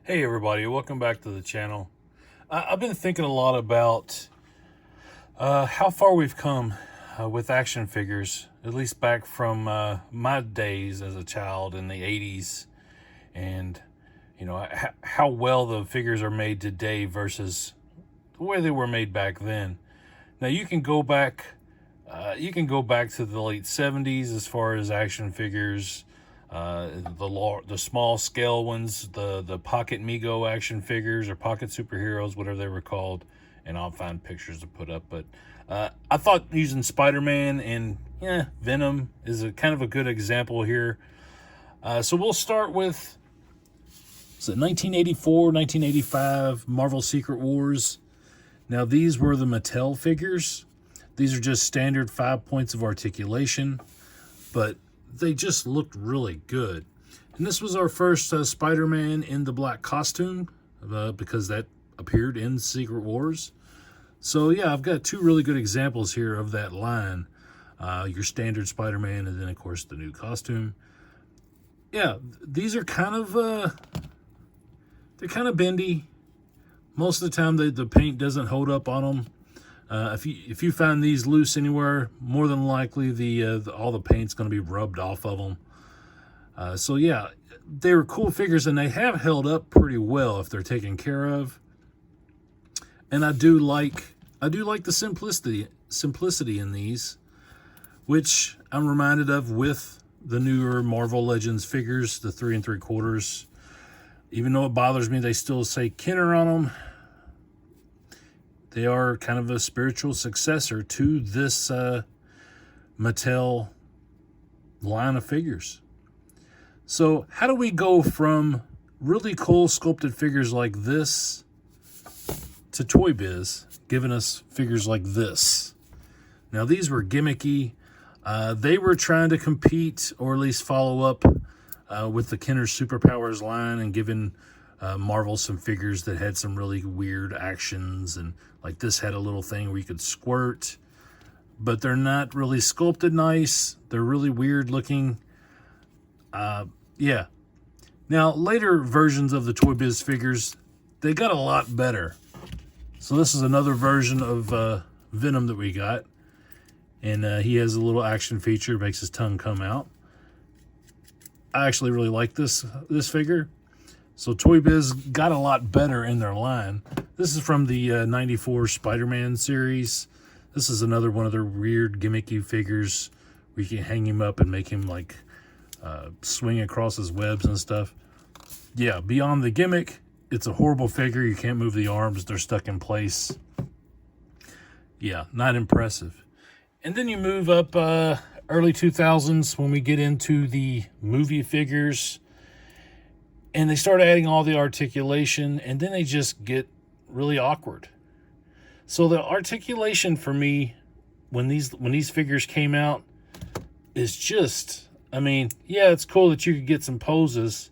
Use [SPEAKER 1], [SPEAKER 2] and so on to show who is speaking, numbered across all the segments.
[SPEAKER 1] Hey everybody, welcome back to the channel. I've been thinking a lot about how far we've come with action figures, at least back from my days as a child in the 80s, and how well the figures are made today versus the way they were made back then. Now you can go back to the late 70s as far as action figures. The small scale ones, the Pocket Mego action figures or Pocket Superheroes, whatever they were called, and I'll find pictures to put up. But I thought using Spider-Man and Venom is a kind of a good example here. So we'll start with 1984, 1985 Marvel Secret Wars. Now these were the Mattel figures. These are just standard 5 points of articulation, but they just looked really good. And this was our first Spider-Man in the black costume because that appeared in Secret Wars. So yeah, I've got two really good examples here of that line. Your standard Spider-Man and then of course the new costume. Yeah, these are kind of they're kind of bendy. Most of the time the paint doesn't hold up on them. If you find these loose anywhere, more than likely all the paint's going to be rubbed off of them. So yeah, they were cool figures, and they have held up pretty well if they're taken care of. And I do like the simplicity in these, which I'm reminded of with the newer Marvel Legends figures, the 3 3/4. Even though it bothers me, they still say Kenner on them. They are kind of a spiritual successor to this Mattel line of figures. So how do we go from really cool sculpted figures like this to Toy Biz giving us figures like this? Now these were gimmicky. They were trying to compete or at least follow up with the Kenner Superpowers line and giving Marvel some figures that had some really weird actions, and like this had a little thing where you could squirt, but they're not really sculpted nice. They're really weird looking. Yeah. Now later versions of the Toy Biz figures, they got a lot better. So this is another version of Venom that we got, and he has a little action feature, makes his tongue come out. I actually really like this figure. So Toy Biz got a lot better in their line. This is from the 94 Spider-Man series. This is another one of their weird gimmicky figures where you can hang him up and make him like swing across his webs and stuff. Yeah, beyond the gimmick, it's a horrible figure. You can't move the arms. They're stuck in place. Yeah, not impressive. And then you move up early 2000s when we get into the movie figures. And they start adding all the articulation, and then they just get really awkward. So the articulation for me, when these figures came out, is just, I mean, yeah, it's cool that you could get some poses,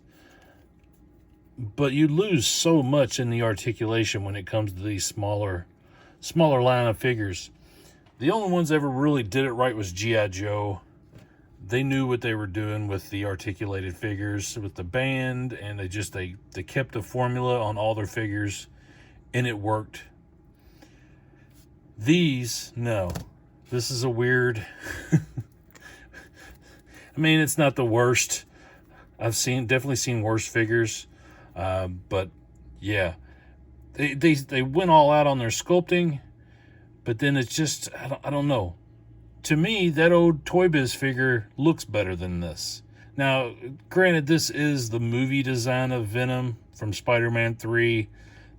[SPEAKER 1] but you lose so much in the articulation when it comes to these smaller line of figures. The only ones that ever really did it right was G.I. Joe. They knew what they were doing with the articulated figures, with the band, and they kept the formula on all their figures, and it worked. These, no. This is a weird... I mean, it's not the worst. I've definitely seen worse figures, but yeah. They went all out on their sculpting, but then it's just, I don't know. To me, that old Toy Biz figure looks better than this. Now, granted, this is the movie design of Venom from Spider-Man 3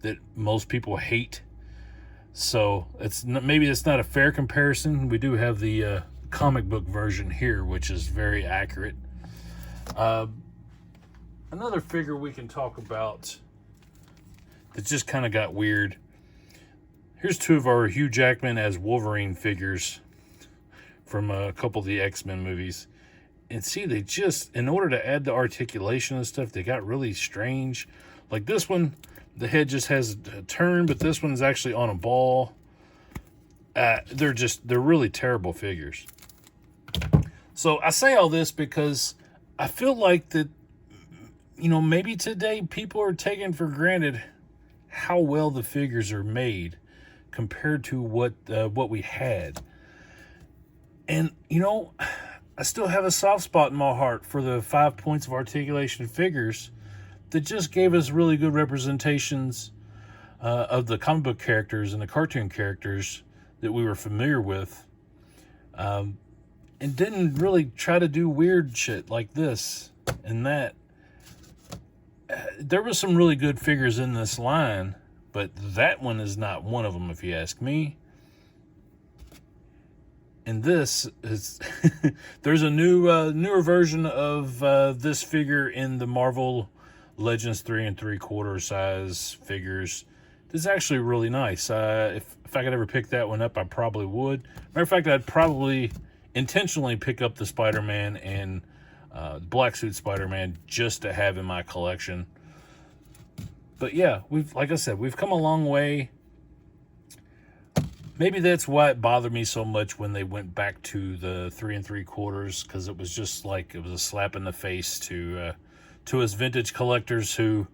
[SPEAKER 1] that most people hate. So maybe it's not a fair comparison. We do have the comic book version here, which is very accurate. Another figure we can talk about that just kind of got weird. Here's two of our Hugh Jackman as Wolverine figures from a couple of the X-Men movies. And see, they just, in order to add the articulation and stuff, they got really strange. Like this one, the head just has a turn, but this one is actually on a ball. They're really terrible figures. So I say all this because I feel like that you know, maybe today people are taking for granted how well the figures are made compared to what we had. And, you know, I still have a soft spot in my heart for the 5 points of articulation figures that just gave us really good representations of the comic book characters and the cartoon characters that we were familiar with, and didn't really try to do weird shit like this and that. There was some really good figures in this line, but that one is not one of them, if you ask me. And this is there's a newer version of this figure in the Marvel Legends 3 3/4 size figures. This is actually really nice. If I could ever pick that one up, I probably would. Matter of fact, I'd probably intentionally pick up the Spider-Man and Black Suit Spider-Man just to have in my collection. But yeah, like I said, we've come a long way. Maybe that's why it bothered me so much when they went back to the 3 3/4, because it was just like it was a slap in the face to us vintage collectors who,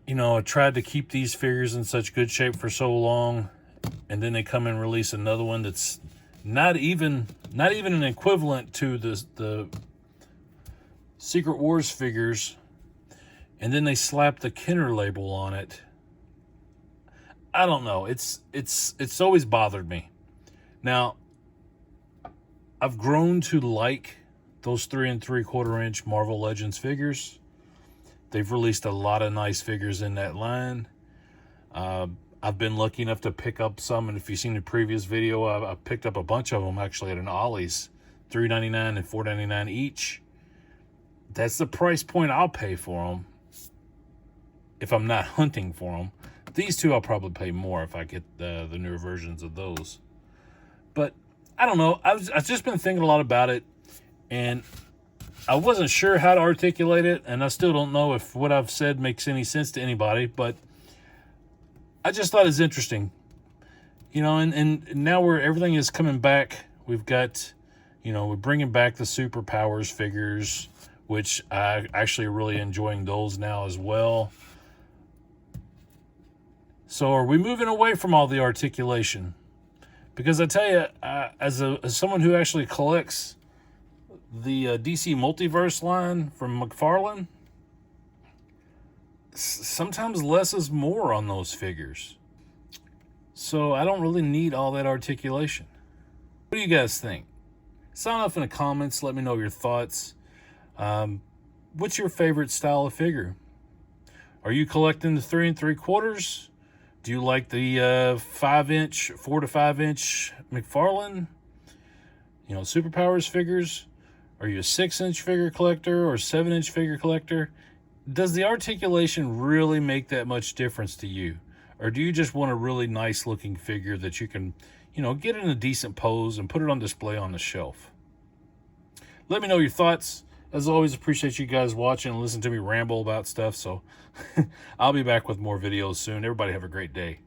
[SPEAKER 1] you know, tried to keep these figures in such good shape for so long, and then they come and release another one that's not even an equivalent to the Secret Wars figures, and then they slap the Kenner label on it. I don't know. It's always bothered me. Now, I've grown to like those 3 3/4 inch Marvel Legends figures. They've released a lot of nice figures in that line. I've been lucky enough to pick up some, and if you've seen the previous video, I picked up a bunch of them actually at an Ollie's, $3.99 and $4.99 each. That's the price point I'll pay for them if I'm not hunting for them. These two I'll probably pay more if I get the newer versions of those. But I don't know. I've just been thinking a lot about it, and I wasn't sure how to articulate it, and I still don't know if what I've said makes any sense to anybody, but I just thought it's interesting. You know, and now everything is coming back. We've got, you know, we're bringing back the Superpowers figures, which I actually really enjoying those now as well. So are we moving away from all the articulation? Because I tell you, as someone who actually collects the DC Multiverse line from McFarlane, sometimes less is more on those figures. So I don't really need all that articulation. What do you guys think? Sound off in the comments. Let me know your thoughts. What's your favorite style of figure? Are you collecting the 3 3/4? Do you like the 4 to 5 inch McFarlane? You know, Superpowers figures? Are you a 6-inch figure collector or 7-inch figure collector? Does the articulation really make that much difference to you? Or do you just want a really nice looking figure that you can, you know, get in a decent pose and put it on display on the shelf? Let me know your thoughts. As always, appreciate you guys watching and listening to me ramble about stuff. So I'll be back with more videos soon. Everybody have a great day.